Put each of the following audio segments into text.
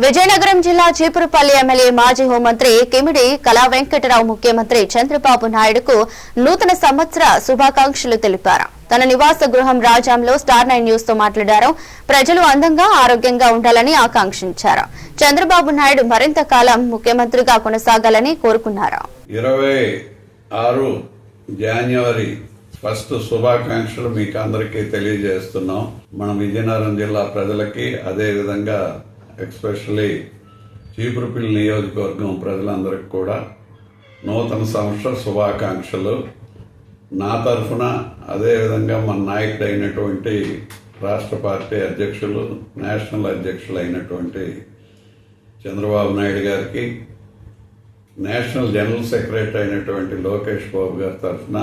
విజయనగరం జిల్లా చీపురుపల్లి ఎమ్మెల్యే మాజీ హోంమంత్రి కిమిడి కళా వెంకటరావు ముఖ్యమంత్రి చంద్రబాబు నాయుడుకు నూతన సంవత్సర శుభాకాంక్షలు తెలిపారు. తన నివాస గృహం రాజాంలో స్టార్ 9 న్యూస్ తో మాట్లాడారు. ప్రజలు అందంగా ఆరోగ్యంగా ఉండాలని ఆకాంక్షించారు. చంద్రబాబు నాయుడు మరింత కాలం ముఖ్యమంత్రిగా కొనసాగాలని కోరుకున్నారు. 26 జనవరి ఫస్ట్ శుభాకాంక్షలు మీకు అందరికీ తెలియజేస్తున్నాం. మన విజయనగరం జిల్లా ప్రజలకి, అదే విధంగా ఎస్పెషల్లీ చీపురుపల్లి నియోజకవర్గం ప్రజలందరికీ కూడా నూతన సంవత్సర శుభాకాంక్షలు. నా తరఫున, అదేవిధంగా మన నాయకుడు అయినటువంటి రాష్ట్ర పార్టీ అధ్యక్షులు, నేషనల్ అధ్యక్షులు అయినటువంటి చంద్రబాబు నాయుడు గారికి, నేషనల్ జనరల్ సెక్రటరీ అయినటువంటి లోకేష్ బాబు గారి తరఫున,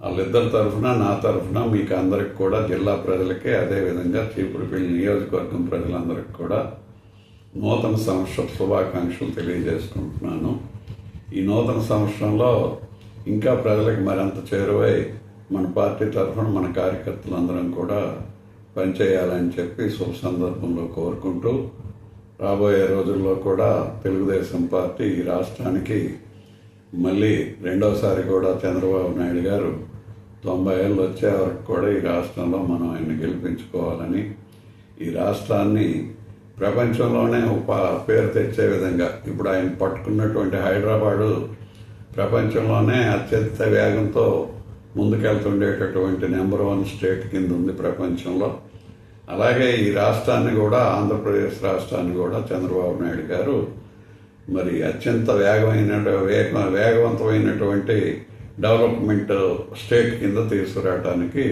వాళ్ళిద్దరి తరఫున, నా తరఫున మీకు అందరికి కూడా, జిల్లా ప్రజలకి, అదేవిధంగా చీపురుపల్లి నియోజకవర్గం ప్రజలందరికీ కూడా నూతన సంవత్సర శుభాకాంక్షలు తెలియజేసుకుంటున్నాను. ఈ నూతన సంవత్సరంలో ఇంకా ప్రజలకు మరింత చేరువై మన పార్టీ తరఫున మన కార్యకర్తలందరం కూడా పనిచేయాలని చెప్పి శుభ సందర్భంలో కోరుకుంటూ, రాబోయే రోజుల్లో కూడా తెలుగుదేశం పార్టీ ఈ రాష్ట్రానికి మళ్ళీ రెండోసారి కూడా చంద్రబాబు నాయుడు గారు 90 ఏళ్ళు వచ్చే వరకు కూడా ఈ రాష్ట్రంలో మనం ఆయన గెలిపించుకోవాలని, ఈ రాష్ట్రాన్ని ప్రపంచంలోనే పేరు తెచ్చే విధంగా, ఇప్పుడు ఆయన పట్టుకున్నటువంటి హైదరాబాదు ప్రపంచంలోనే అత్యంత వేగంతో ముందుకెళ్తుండేటటువంటి నెంబర్ 1 స్టేట్ కింద ఉంది ప్రపంచంలో. అలాగే ఈ రాష్ట్రాన్ని కూడా, ఆంధ్రప్రదేశ్ రాష్ట్రాన్ని కూడా చంద్రబాబు నాయుడు గారు మరి అత్యంత వేగవంతమైనటువంటి డెవలప్మెంట్ స్టేట్ కింద తీసుకురావడానికి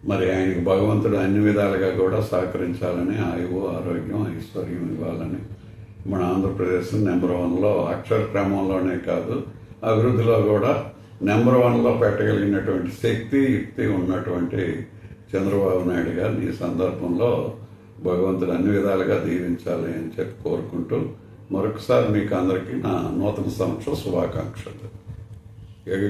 మరి ఆయనకు భగవంతుడు అన్ని విధాలుగా కూడా సహకరించాలని, ఆయువు, ఆరోగ్యం, ఐశ్వర్యం ఇవ్వాలని, మన ఆంధ్రప్రదేశ్ నెంబర్ 1లో అక్షర క్రమంలోనే కాదు అభివృద్ధిలో కూడా నెంబర్ 1లో పెట్టగలిగినటువంటి శక్తి, యుక్తి ఉన్నటువంటి చంద్రబాబు నాయుడు గారిని ఈ సందర్భంలో భగవంతుడు అన్ని విధాలుగా దీవించాలి అని చెప్పి కోరుకుంటూ, మరొకసారి మీకు అందరికీ నా నూతన సంవత్సర శుభాకాంక్షలు.